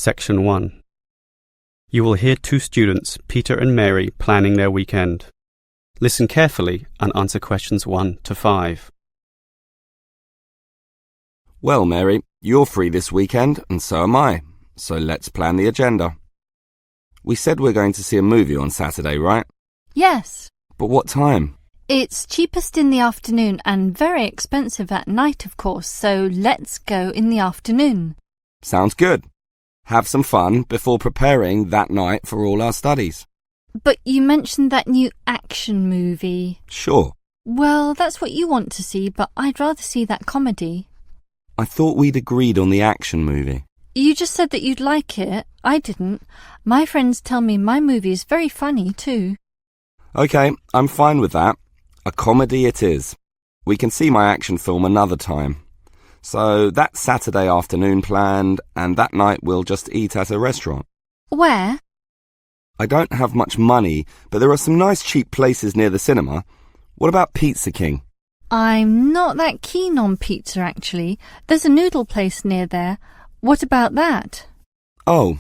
Section 1. You will hear two students, Peter and Mary, planning their weekend. Listen carefully and answer questions 1 to 5. Well, Mary, you're free this weekend, and so am I. So let's plan the agenda. We said we're going to see a movie on Saturday, right? Yes. But what time? It's cheapest in the afternoon and very expensive at night, of course, so let's go in the afternoon. Sounds good. Have some fun before preparing that night for all our studies. But you mentioned that new action movie. Sure. Well, that's what you want to see, but I'd rather see that comedy. I thought we'd agreed on the action movie. You just said that you'd like it. I didn't. My friends tell me my movie is very funny too. OK, I'm fine with that. A comedy it is. We can see my action film another time. So that's Saturday afternoon planned, and that night we'll just eat at a restaurant. Where? I don't have much money, but there are some nice cheap places near the cinema. What about Pizza King? I'm not that keen on pizza, actually. There's a noodle place near there. What about that? Oh,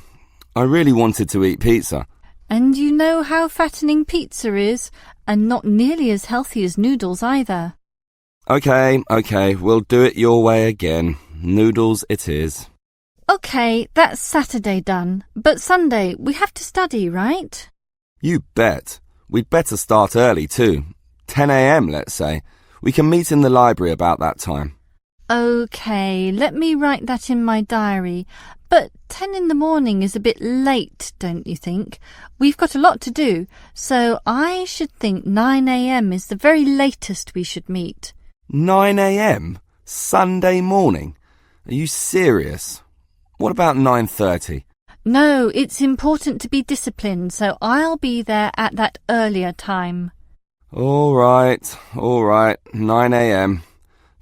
I really wanted to eat pizza. And you know how fattening pizza is, and not nearly as healthy as noodles either. OK, we'll do it your way again. Noodles it is. OK, that's Saturday done. But Sunday, we have to study, right? You bet. We'd better start early too. 10 a.m, let's say. We can meet in the library about that time. OK, let me write that in my diary. But 10 in the morning is a bit late, don't you think? We've got a lot to do, so I should think 9 a.m. is the very latest we should meet. 9 a.m? Sunday morning? Are you serious? What about 9:30? No, it's important to be disciplined, so I'll be there at that earlier time. All right, 9 a.m.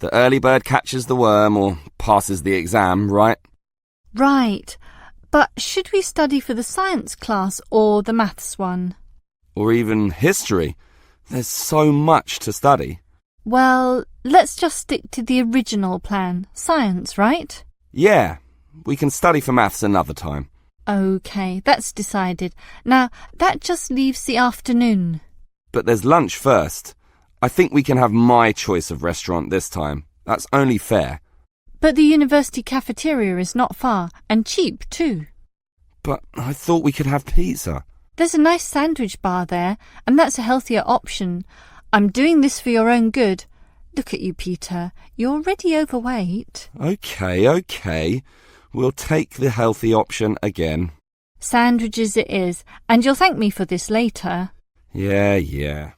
The early bird catches the worm or passes the exam, right? Right, but should we study for the science class or the maths one? Or even history. There's so much to study. Well, let's just stick to the original plan, science, right? Yeah, we can study for maths another time. OK, that's decided. Now, that just leaves the afternoon. But there's lunch first. I think we can have my choice of restaurant this time. That's only fair. But the university cafeteria is not far, and cheap too. But I thought we could have pizza. There's a nice sandwich bar there, and that's a healthier option. I'm doing this for your own good. Look at you, Peter. You're already overweight. OK. We'll take the healthy option again. Sandwiches it is, and you'll thank me for this later. Yeah.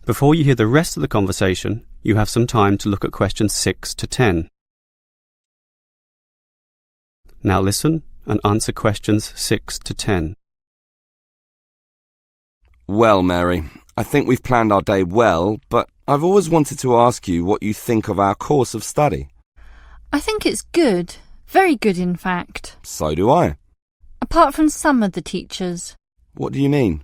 Before you hear the rest of the conversation, you have some time to look at questions 6 to 10. Now listen and answer questions 6 to 10. Well, Mary, I think we've planned our day well, but I've always wanted to ask you what you think of our course of study. I think it's good. Very good, in fact. So do I. Apart from some of the teachers. What do you mean?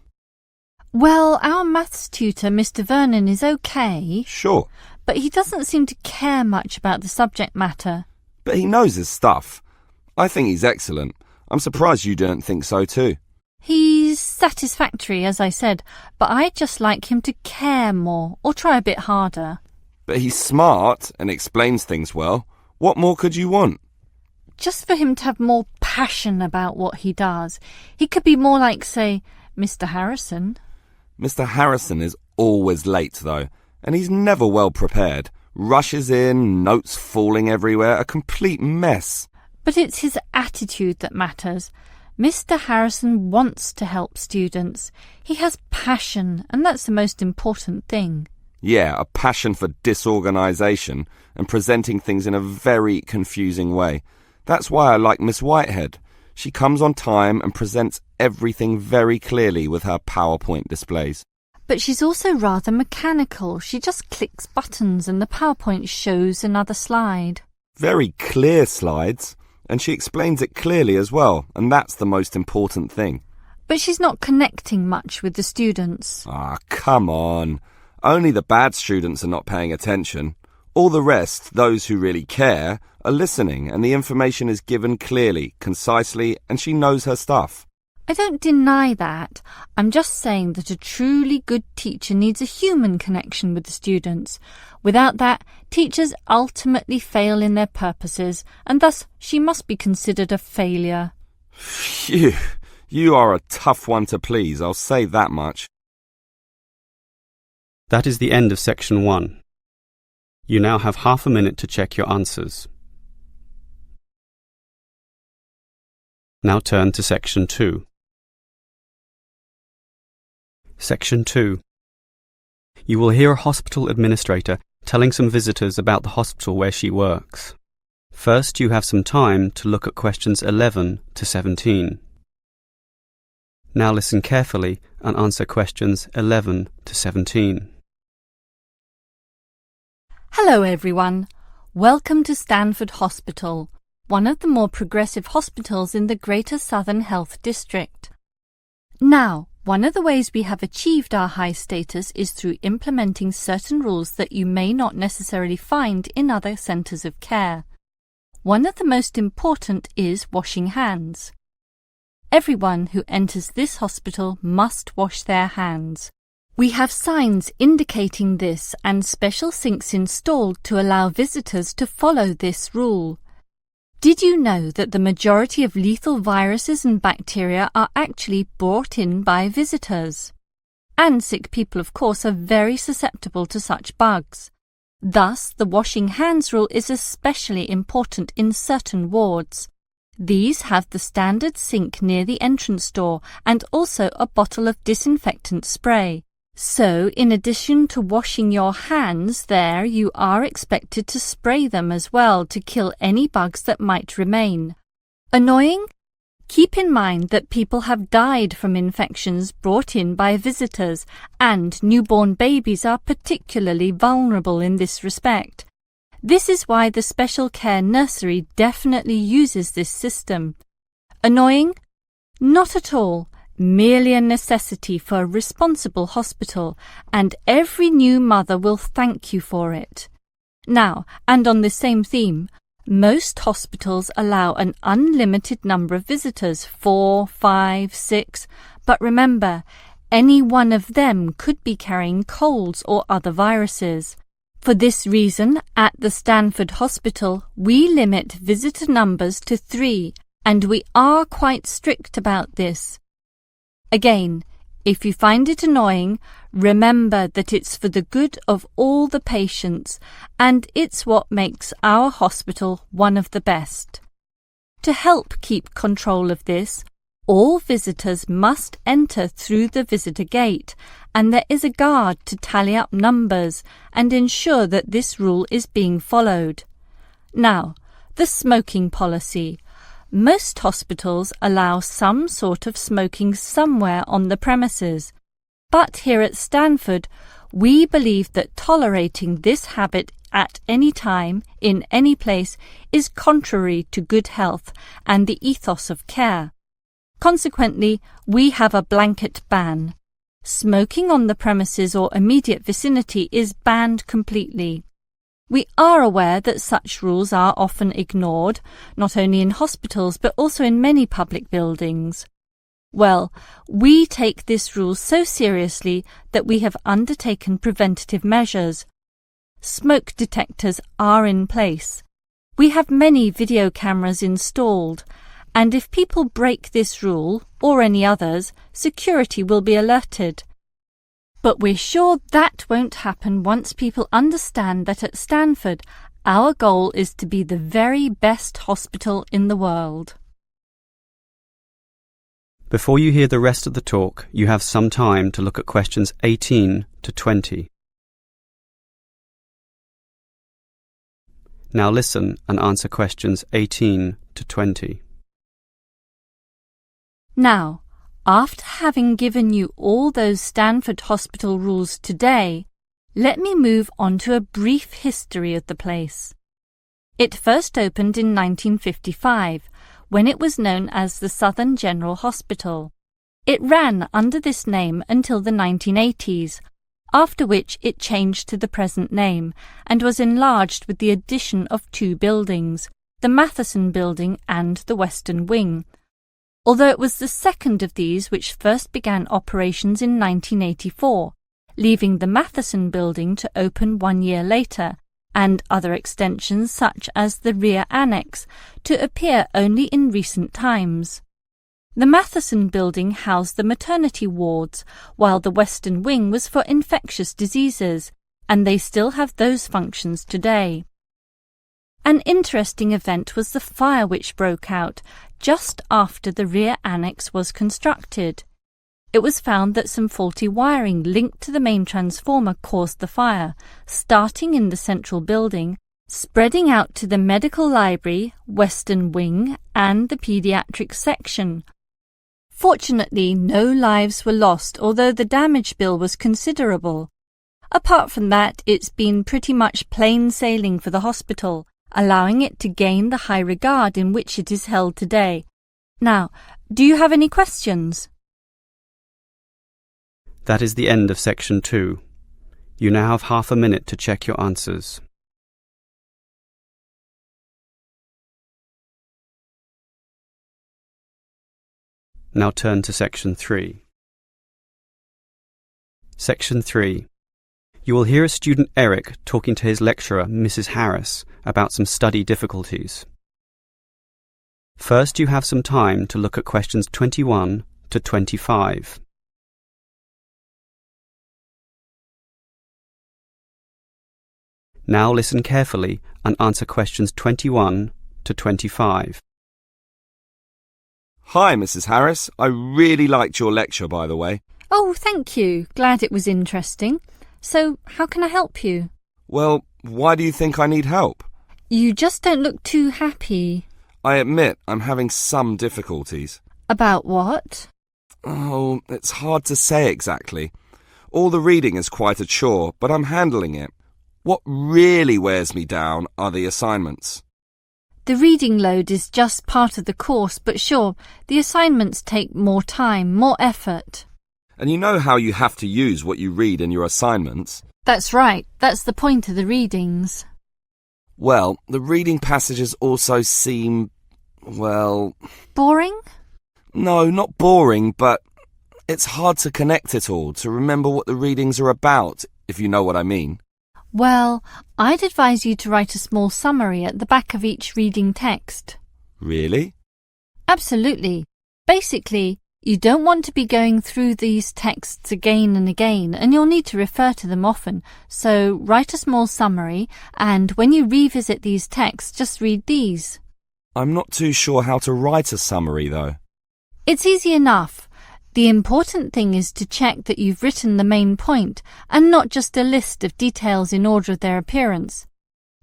Well, our maths tutor, Mr. Vernon, is OK. Sure. But he doesn't seem to care much about the subject matter. But he knows his stuff. I think he's excellent. I'm surprised you don't think so too. He's satisfactory, as I said, but I'd just like him to care more, or try a bit harder. But he's smart and explains things well. What more could you want? Just for him to have more passion about what he does. He could be more like, say, Mr. Harrison. Mr. Harrison is always late, though, and he's never well prepared. Rushes in, notes falling everywhere, a complete mess. But it's his attitude that matters. Mr. Harrison wants to help students. He has passion, and that's the most important thing. Yeah, a passion for disorganisation and presenting things in a very confusing way. That's why I like Miss Whitehead. She comes on time and presents everything very clearly with her PowerPoint displays. But she's also rather mechanical. She just clicks buttons and the PowerPoint shows another slide. Very clear slides, and she explains it clearly as well, and that's the most important thing. But she's not connecting much with the students. Ah, come on. Only the bad students are not paying attention. All the rest, those who really care, are listening and the information is given clearly, concisely, and she knows her stuff. I don't deny that. I'm just saying that a truly good teacher needs a human connection with the students. Without that, teachers ultimately fail in their purposes, and thus she must be considered a failure. Phew, you are a tough one to please, I'll say that much. That is the end of section 1. You now have half a minute to check your answers. Now turn to section 2. Section 2. You will hear a hospital administrator telling some visitors about the hospital where she works. First, you have some time to look at questions 11 to 17. Now listen carefully and answer questions 11 to 17. Hello everyone. Welcome to Stanford Hospital, one of the more progressive hospitals in the Greater Southern Health District. Now, one of the ways we have achieved our high status is through implementing certain rules that you may not necessarily find in other centres of care. One of the most important is washing hands. Everyone who enters this hospital must wash their hands. We have signs indicating this and special sinks installed to allow visitors to follow this rule. Did you know that the majority of lethal viruses and bacteria are actually brought in by visitors? And sick people, of course, are very susceptible to such bugs. Thus, the washing hands rule is especially important in certain wards. These have the standard sink near the entrance door and also a bottle of disinfectant spray. So, in addition to washing your hands there, you are expected to spray them as well to kill any bugs that might remain. Annoying? Keep in mind that people have died from infections brought in by visitors, and newborn babies are particularly vulnerable in this respect. This is why the special care nursery definitely uses this system. Annoying? Not at all. Merely a necessity for a responsible hospital, and every new mother will thank you for it. Now, and on the same theme, most hospitals allow an unlimited number of visitors, 4, 5, 6, but remember, any one of them could be carrying colds or other viruses. For this reason, at the Stanford Hospital, we limit visitor numbers to 3, and we are quite strict about this. Again, if you find it annoying, remember that it's for the good of all the patients, and it's what makes our hospital one of the best. To help keep control of this, all visitors must enter through the visitor gate, and there is a guard to tally up numbers and ensure that this rule is being followed. Now, the smoking policy. Most hospitals allow some sort of smoking somewhere on the premises, but here at Stanford, we believe that tolerating this habit at any time, in any place, is contrary to good health and the ethos of care. Consequently, we have a blanket ban. Smoking on the premises or immediate vicinity is banned completely. We are aware that such rules are often ignored, not only in hospitals but also in many public buildings. Well, we take this rule so seriously that we have undertaken preventative measures. Smoke detectors are in place. We have many video cameras installed, and if people break this rule, or any others, security will be alerted. But we're sure that won't happen once people understand that at Stanford, our goal is to be the very best hospital in the world. Before you hear the rest of the talk, you have some time to look at questions 18 to 20. Now listen and answer questions 18 to 20. Now, after having given you all those Stanford Hospital rules today, let me move on to a brief history of the place. It first opened in 1955, when it was known as the Southern General Hospital. It ran under this name until the 1980s, after which it changed to the present name and was enlarged with the addition of 2 buildings, the Matheson Building and the Western Wing, although it was the second of these which first began operations in 1984, leaving the Matheson Building to open 1 year later, and other extensions such as the rear annex to appear only in recent times. The Matheson Building housed the maternity wards, while the Western Wing was for infectious diseases, and they still have those functions today. An interesting event was the fire which broke out just after the rear annex was constructed. It was found that some faulty wiring linked to the main transformer caused the fire, starting in the central building, spreading out to the medical library, Western Wing, and the pediatrics section. Fortunately, no lives were lost, although the damage bill was considerable. Apart from that, it's been pretty much plain sailing for the hospital, allowing it to gain the high regard in which it is held today. Now, do you have any questions? That is the end of section 2. You now have half a minute to check your answers. Now turn to section 3. Section 3. You will hear a student Eric talking to his lecturer, Mrs. Harris, about some study difficulties. First, you have some time to look at questions 21 to 25. Now listen carefully and answer questions 21 to 25. Hi, Mrs. Harris. I really liked your lecture, by the way. Oh, thank you. Glad it was interesting. So, how can I help you? Well, why do you think I need help? You just don't look too happy. I admit I'm having some difficulties. About what? Oh, it's hard to say exactly. All the reading is quite a chore, but I'm handling it. What really wears me down are the assignments. The reading load is just part of the course, but sure, the assignments take more time, more effort. And you know how you have to use what you read in your assignments? That's right. That's the point of the readings. Well, the reading passages also seem, well... Boring? No, not boring, but it's hard to connect it all, to remember what the readings are about, if you know what I mean. Well, I'd advise you to write a small summary at the back of each reading text. Really? Absolutely. Basically, you don't want to be going through these texts again and again, and you'll need to refer to them often. So write a small summary, and when you revisit these texts, just read these. I'm not too sure how to write a summary, though. It's easy enough. The important thing is to check that you've written the main point, and not just a list of details in order of their appearance.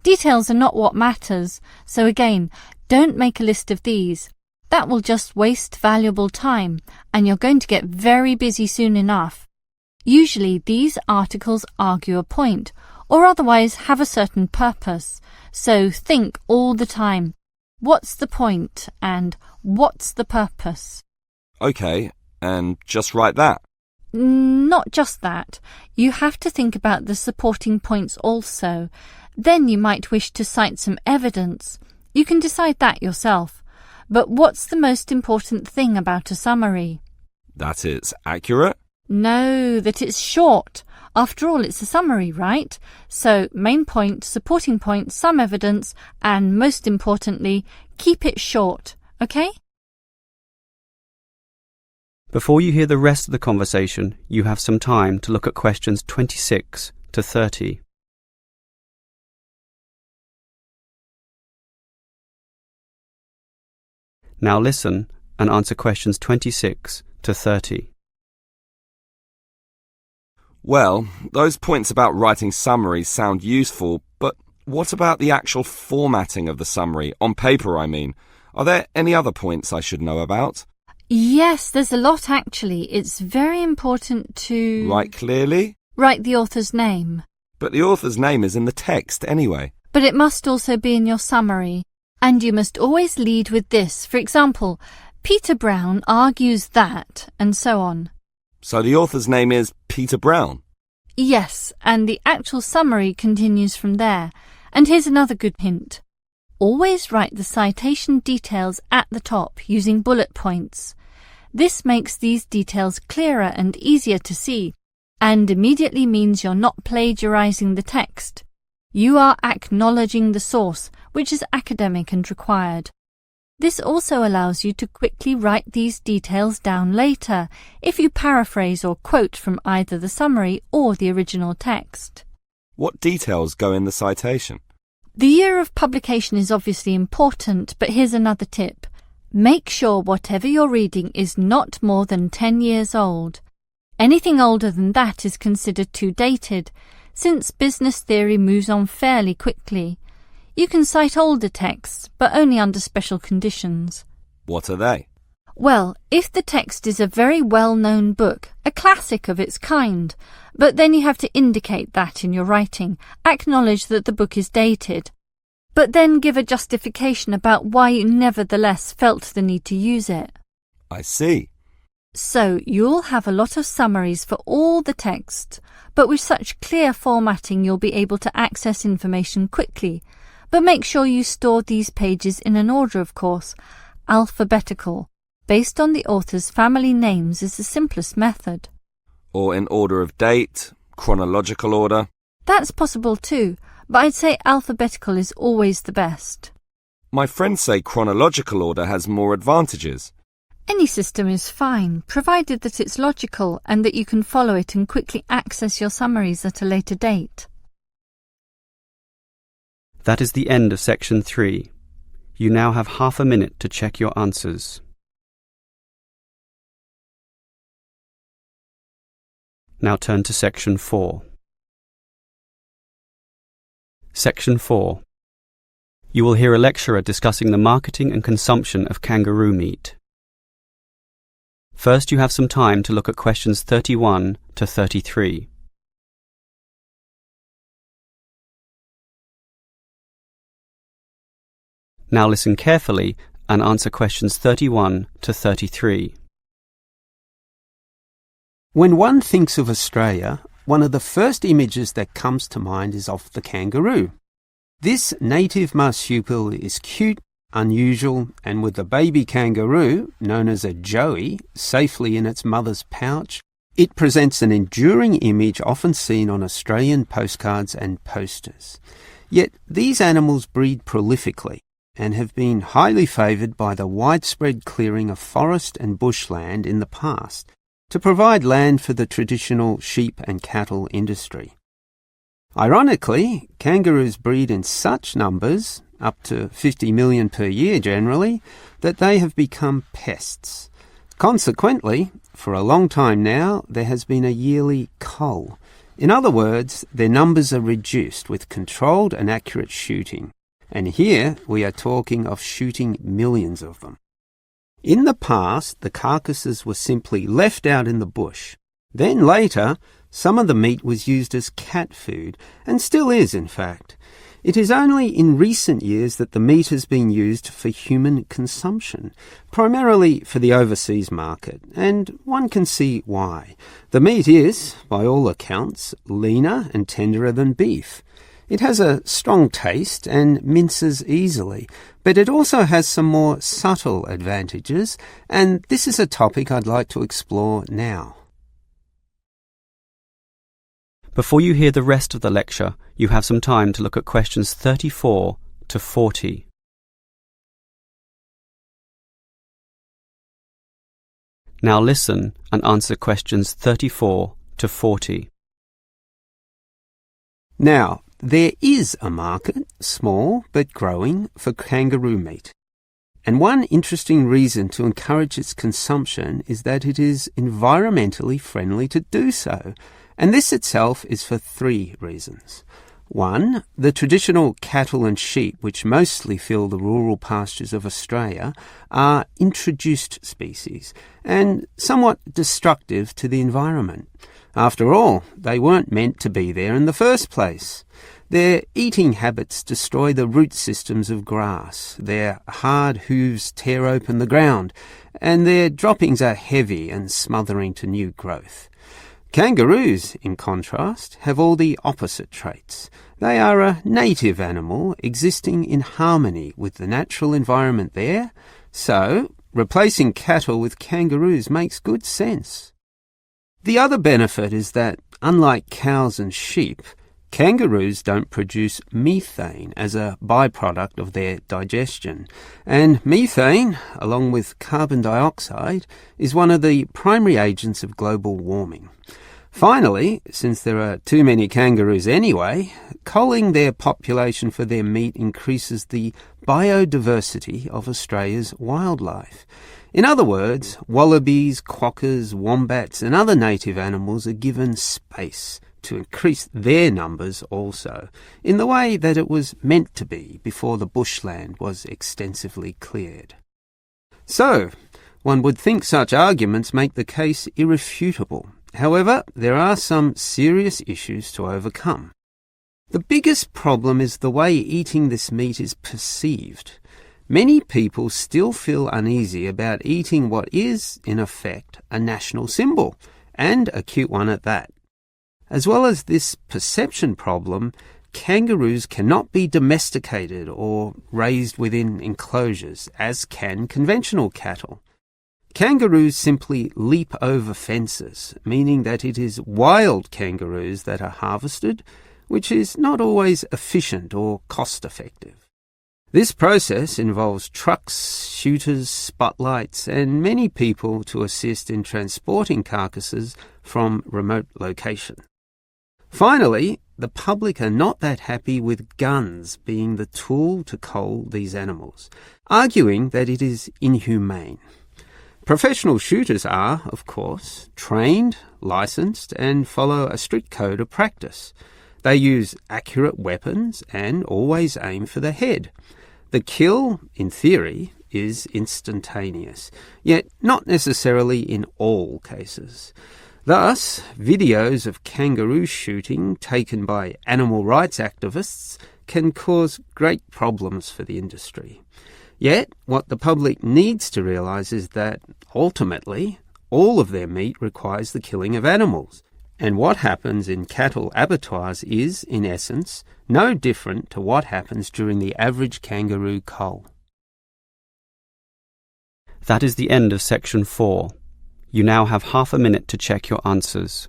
Details are not what matters, so again, don't make a list of these. That will just waste valuable time, and you're going to get very busy soon enough. Usually these articles argue a point, or otherwise have a certain purpose. So think all the time, what's the point and what's the purpose? OK, and just write that? Not just that. You have to think about the supporting points also. Then you might wish to cite some evidence. You can decide that yourself. But what's the most important thing about a summary? That it's accurate? No, that it's short. After all, it's a summary, right? So, main point, supporting point, some evidence, and most importantly, keep it short, okay? Before you hear the rest of the conversation, you have some time to look at questions 26 to 30. Now listen and answer questions 26 to 30. Well, those points about writing summaries sound useful, but what about the actual formatting of the summary? On paper, I mean. Are there any other points I should know about? Yes, there's a lot actually. It's very important to... Write clearly? Write the author's name. But the author's name is in the text anyway. But it must also be in your summary. And you must always lead with this. For example, Peter Brown argues that, and so on. So the author's name is Peter Brown? Yes, and the actual summary continues from there. And here's another good hint. Always write the citation details at the top using bullet points. This makes these details clearer and easier to see, and immediately means you're not plagiarizing the text. You are acknowledging the source, which is academic and required. This also allows you to quickly write these details down later if you paraphrase or quote from either the summary or the original text. What details go in the citation? The year of publication is obviously important, but here's another tip. Make sure whatever you're reading is not more than 10 years old. Anything older than that is considered too dated, since business theory moves on fairly quickly. You can cite older texts, but only under special conditions. What are they? Well, if the text is a very well-known book, a classic of its kind, but then you have to indicate that in your writing, acknowledge that the book is dated, but then give a justification about why you nevertheless felt the need to use it. I see. So you'll have a lot of summaries for all the text, but with such clear formatting you'll be able to access information quickly. But make sure you store these pages in an order, of course, alphabetical. Based on the author's family names is the simplest method. Or in order of date, chronological order? That's possible too, but I'd say alphabetical is always the best. My friends say chronological order has more advantages. Any system is fine, provided that it's logical and that you can follow it and quickly access your summaries at a later date. That is the end of section 3. You now have half a minute to check your answers. Now turn to section 4. Section 4. You will hear a lecturer discussing the marketing and consumption of kangaroo meat. First, you have some time to look at questions 31 to 33. Now listen carefully and answer questions 31 to 33. When one thinks of Australia, one of the first images that comes to mind is of the kangaroo. This native marsupial is cute, unusual, and with the baby kangaroo, known as a joey, safely in its mother's pouch, it presents an enduring image often seen on Australian postcards and posters. Yet these animals breed prolifically and have been highly favoured by the widespread clearing of forest and bushland in the past to provide land for the traditional sheep and cattle industry. Ironically, kangaroos breed in such numbers, up to 50 million per year generally, that they have become pests. Consequently, for a long time now, there has been a yearly cull. In other words, their numbers are reduced with controlled and accurate shooting. And here we are talking of shooting millions of them. In the past, the carcasses were simply left out in the bush. Then later, some of the meat was used as cat food, and still is, in fact. It is only in recent years that the meat has been used for human consumption, primarily for the overseas market, and one can see why. The meat is, by all accounts, leaner and tenderer than beef. It has a strong taste and minces easily, but it also has some more subtle advantages, and this is a topic I'd like to explore now. Before you hear the rest of the lecture, you have some time to look at questions 34 to 40. Now listen and answer questions 34 to 40. Now, there is a market, small but growing, for kangaroo meat. And one interesting reason to encourage its consumption is that it is environmentally friendly to do so. And this itself is for 3 reasons. 1, the traditional cattle and sheep, which mostly fill the rural pastures of Australia, are introduced species and somewhat destructive to the environment. After all, they weren't meant to be there in the first place. Their eating habits destroy the root systems of grass, their hard hooves tear open the ground, and their droppings are heavy and smothering to new growth. Kangaroos, in contrast, have all the opposite traits. They are a native animal existing in harmony with the natural environment there, so replacing cattle with kangaroos makes good sense. The other benefit is that, unlike cows and sheep, kangaroos don't produce methane as a byproduct of their digestion, and methane, along with carbon dioxide, is one of the primary agents of global warming. Finally, since there are too many kangaroos anyway, culling their population for their meat increases the biodiversity of Australia's wildlife. In other words, wallabies, quokkas, wombats and other native animals are given space to increase their numbers also, in the way that it was meant to be before the bushland was extensively cleared. So, one would think such arguments make the case irrefutable. However, there are some serious issues to overcome. The biggest problem is the way eating this meat is perceived. Many people still feel uneasy about eating what is, in effect, a national symbol, and a cute one at that. As well as this perception problem, kangaroos cannot be domesticated or raised within enclosures, as can conventional cattle. Kangaroos simply leap over fences, meaning that it is wild kangaroos that are harvested, which is not always efficient or cost-effective. This process involves trucks, shooters, spotlights, and many people to assist in transporting carcasses from remote locations. Finally, the public are not that happy with guns being the tool to cull these animals, arguing that it is inhumane. Professional shooters are, of course, trained, licensed, and follow a strict code of practice. They use accurate weapons and always aim for the head. The kill, in theory, is instantaneous, yet not necessarily in all cases. Thus, videos of kangaroo shooting taken by animal rights activists can cause great problems for the industry. Yet, what the public needs to realise is that, ultimately, all of their meat requires the killing of animals. And what happens in cattle abattoirs is, in essence, no different to what happens during the average kangaroo cull. That is the end of section 4. You now have half a minute to check your answers.